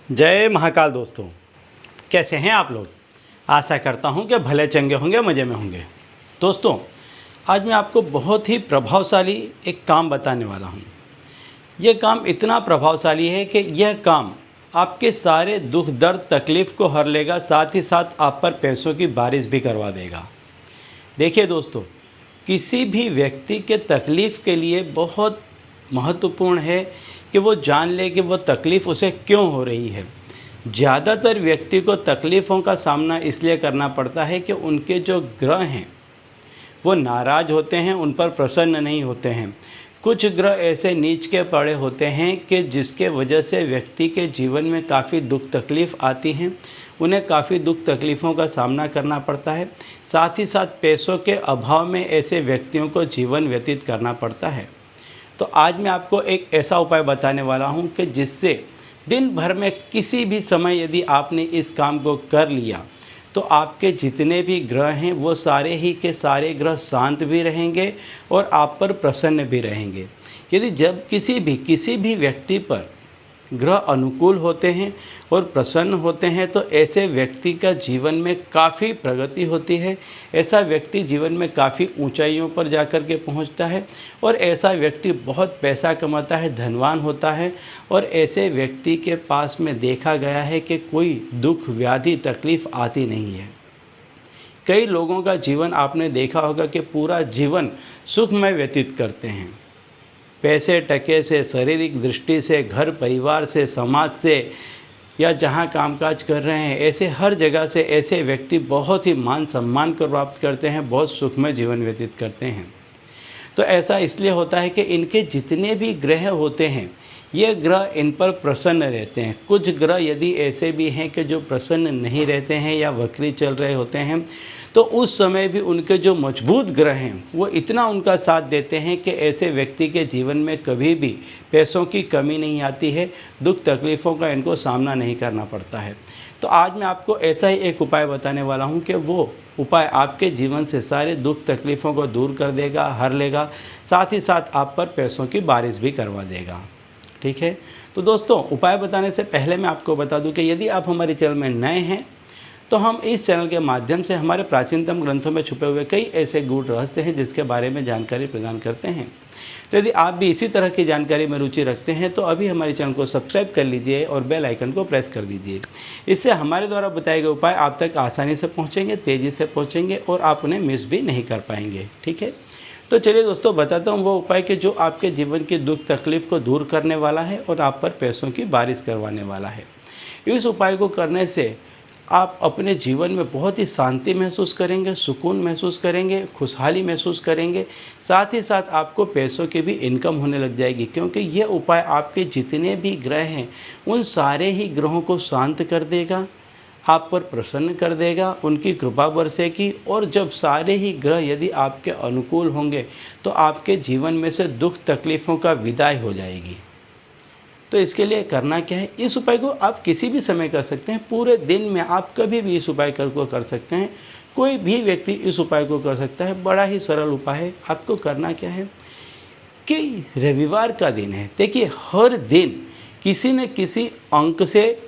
जय महाकाल दोस्तों, कैसे हैं आप लोग। आशा करता हूं कि भले चंगे होंगे, मज़े में होंगे। दोस्तों, आज मैं आपको बहुत ही प्रभावशाली एक काम बताने वाला हूं। यह काम इतना प्रभावशाली है कि यह काम आपके सारे दुख दर्द तकलीफ़ को हर लेगा, साथ ही साथ आप पर पैसों की बारिश भी करवा देगा। देखिए दोस्तों, किसी भी व्यक्ति के तकलीफ़ के लिए बहुत महत्वपूर्ण है कि वो जान ले कि वो तकलीफ़ उसे क्यों हो रही है। ज़्यादातर व्यक्ति को तकलीफ़ों का सामना इसलिए करना पड़ता है कि उनके जो ग्रह हैं वो नाराज़ होते हैं, उन पर प्रसन्न नहीं होते हैं। कुछ ग्रह ऐसे नीच के पड़े होते हैं कि जिसके वजह से व्यक्ति के जीवन में काफ़ी दुख तकलीफ़ आती हैं, उन्हें काफ़ी दुख तकलीफ़ों का सामना करना पड़ता है। साथ ही साथ पैसों के अभाव में ऐसे व्यक्तियों को जीवन व्यतीत करना पड़ता है। तो आज मैं आपको एक ऐसा उपाय बताने वाला हूं कि जिससे दिन भर में किसी भी समय यदि आपने इस काम को कर लिया तो आपके जितने भी ग्रह हैं वो सारे ही के सारे ग्रह शांत भी रहेंगे और आप पर प्रसन्न भी रहेंगे। यदि जब किसी भी व्यक्ति पर ग्रह अनुकूल होते हैं और प्रसन्न होते हैं तो ऐसे व्यक्ति का जीवन में काफ़ी प्रगति होती है। ऐसा व्यक्ति जीवन में काफ़ी ऊंचाइयों पर जाकर के पहुंचता है और ऐसा व्यक्ति बहुत पैसा कमाता है, धनवान होता है। और ऐसे व्यक्ति के पास में देखा गया है कि कोई दुख व्याधि तकलीफ़ आती नहीं है। कई लोगों का जीवन आपने देखा होगा कि पूरा जीवन सुखमय व्यतीत करते हैं। पैसे टके से, शारीरिक दृष्टि से, घर परिवार से, समाज से, या जहाँ कामकाज कर रहे हैं, ऐसे हर जगह से ऐसे व्यक्ति बहुत ही मान सम्मान को प्राप्त करते हैं, बहुत सुखमय जीवन व्यतीत करते हैं। तो ऐसा इसलिए होता है कि इनके जितने भी ग्रह होते हैं ये ग्रह इन पर प्रसन्न रहते हैं। कुछ ग्रह यदि ऐसे भी हैं कि जो प्रसन्न नहीं रहते हैं या वक्री चल रहे होते हैं तो उस समय भी उनके जो मजबूत ग्रह हैं वो इतना उनका साथ देते हैं कि ऐसे व्यक्ति के जीवन में कभी भी पैसों की कमी नहीं आती है, दुख तकलीफ़ों का इनको सामना नहीं करना पड़ता है। तो आज मैं आपको ऐसा ही एक उपाय बताने वाला हूं कि वो उपाय आपके जीवन से सारे दुख तकलीफ़ों को दूर कर देगा, हर लेगा, साथ ही साथ आप पर पैसों की बारिश भी करवा देगा। ठीक है, तो दोस्तों, उपाय बताने से पहले मैं आपको बता दूं कि यदि आप हमारे चैनल में नए हैं तो हम इस चैनल के माध्यम से हमारे प्राचीनतम ग्रंथों में छुपे हुए कई ऐसे गूढ़ रहस्य हैं जिसके बारे में जानकारी प्रदान करते हैं। तो यदि आप भी इसी तरह की जानकारी में रुचि रखते हैं तो अभी हमारे चैनल को सब्सक्राइब कर लीजिए और बेल आइकन को प्रेस कर दीजिए। इससे हमारे द्वारा बताए गए उपाय आप तक आसानी से पहुँचेंगे, तेज़ी से पहुँचेंगे और आप उन्हें मिस भी नहीं कर पाएंगे। ठीक है, तो चलिए दोस्तों, बताता हूँ वो उपाय कि जो आपके जीवन की दुख तकलीफ़ को दूर करने वाला है और आप पर पैसों की बारिश करवाने वाला है। इस उपाय को करने से आप अपने जीवन में बहुत ही शांति महसूस करेंगे, सुकून महसूस करेंगे, खुशहाली महसूस करेंगे। साथ ही साथ आपको पैसों की भी इनकम होने लग जाएगी, क्योंकि यह उपाय आपके जितने भी ग्रह हैं उन सारे ही ग्रहों को शांत कर देगा, आप पर प्रसन्न कर देगा, उनकी कृपा बरसेगी। और जब सारे ही ग्रह यदि आपके अनुकूल होंगे तो आपके जीवन में से दुख तकलीफ़ों का विदाई हो जाएगी। तो इसके लिए करना क्या है, इस उपाय को आप किसी भी समय कर सकते हैं। पूरे दिन में आप कभी भी इस उपाय को कर सकते हैं। कोई भी व्यक्ति इस उपाय को कर सकता है। बड़ा ही सरल उपाय है। आपको करना क्या है कि रविवार का दिन है। देखिए, हर दिन किसी न किसी अंक से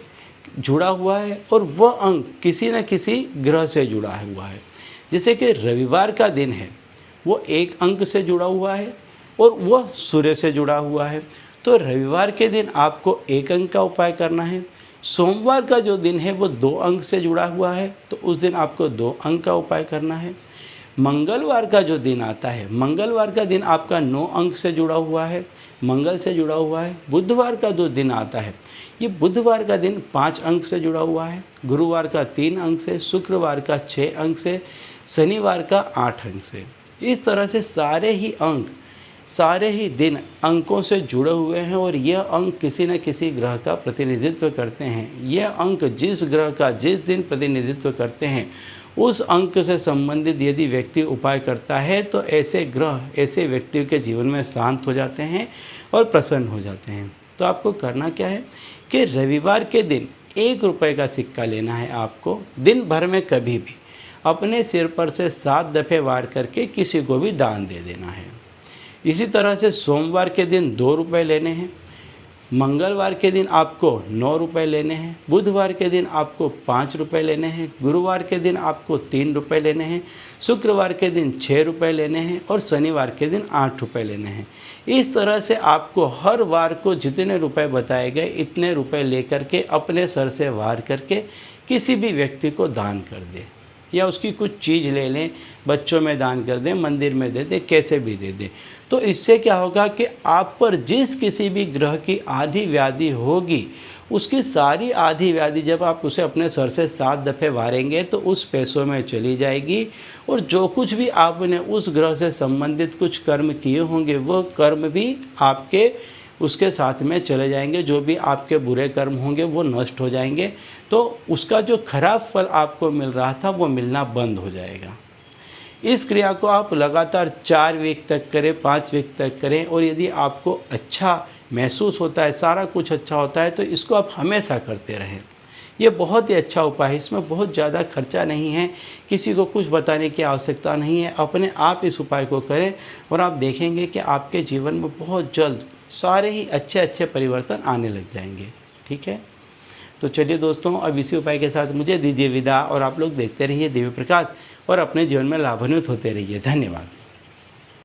जुड़ा हुआ है और वह अंक किसी न किसी ग्रह से जुड़ा हुआ है। जैसे कि रविवार का दिन है वो एक अंक से जुड़ा हुआ है और वह सूर्य से जुड़ा हुआ है। तो रविवार के दिन आपको एक अंक का उपाय करना है। सोमवार का जो दिन है वो 2 अंक से जुड़ा हुआ है, तो उस दिन आपको 2 अंक का उपाय करना है। मंगलवार का जो दिन आता है, मंगलवार का दिन आपका 9 अंक से जुड़ा हुआ है, मंगल से जुड़ा हुआ है। बुधवार का जो दिन आता है, ये बुधवार का दिन 5 अंक से जुड़ा हुआ है। गुरुवार का 3 अंक से, शुक्रवार का 6 अंक से, शनिवार का 8 अंक से। इस तरह से सारे ही अंक, सारे ही दिन अंकों से जुड़े हुए हैं और यह अंक किसी न किसी ग्रह का प्रतिनिधित्व करते हैं। यह अंक जिस ग्रह का जिस दिन प्रतिनिधित्व करते हैं उस अंक से संबंधित यदि व्यक्ति उपाय करता है तो ऐसे ग्रह ऐसे व्यक्तियों के जीवन में शांत हो जाते हैं और प्रसन्न हो जाते हैं। तो आपको करना क्या है कि रविवार के दिन 1 रुपये का सिक्का लेना है। आपको दिन भर में कभी भी अपने सिर पर से 7 दफ़े वार करके किसी को भी दान दे देना है। इसी तरह से सोमवार के दिन 2 रुपये लेने हैं, मंगलवार के दिन आपको 9 रुपये लेने हैं, बुधवार के दिन आपको 5 रुपये लेने हैं, गुरुवार के दिन आपको 3 रुपये लेने हैं, शुक्रवार के दिन 6 रुपये लेने हैं और शनिवार के दिन 8 रुपये लेने हैं। इस तरह से आपको हर वार को जितने रुपए बताए गए इतने रुपए लेकर के अपने सर से वार करके किसी भी व्यक्ति को दान कर दें, या उसकी कुछ चीज़ ले लें, बच्चों में दान कर दें, मंदिर में दे दें, कैसे भी दे दें। तो इससे क्या होगा कि आप पर जिस किसी भी ग्रह की आधी व्याधि होगी, उसकी सारी आधी व्याधि जब आप उसे अपने सर से 7 दफ़े वारेंगे तो उस पैसों में चली जाएगी, और जो कुछ भी आपने उस ग्रह से संबंधित कुछ कर्म किए होंगे वो कर्म भी आपके उसके साथ में चले जाएंगे। जो भी आपके बुरे कर्म होंगे वो नष्ट हो जाएंगे, तो उसका जो खराब फल आपको मिल रहा था वो मिलना बंद हो जाएगा। इस क्रिया को आप लगातार 4 वीक तक करें, 5 वीक तक करें, और यदि आपको अच्छा महसूस होता है, सारा कुछ अच्छा होता है, तो इसको आप हमेशा करते रहें। ये बहुत ही अच्छा उपाय है, इसमें बहुत ज़्यादा खर्चा नहीं है, किसी को कुछ बताने की आवश्यकता नहीं है। अपने आप इस उपाय को करें और आप देखेंगे कि आपके जीवन में बहुत जल्द सारे ही अच्छे अच्छे परिवर्तन आने लग जाएंगे। ठीक है, तो चलिए दोस्तों, अब इसी उपाय के साथ मुझे दीजिए विदा, और आप लोग देखते रहिए दिव्य प्रकाश और अपने जीवन में लाभान्वित होते रहिए। धन्यवाद।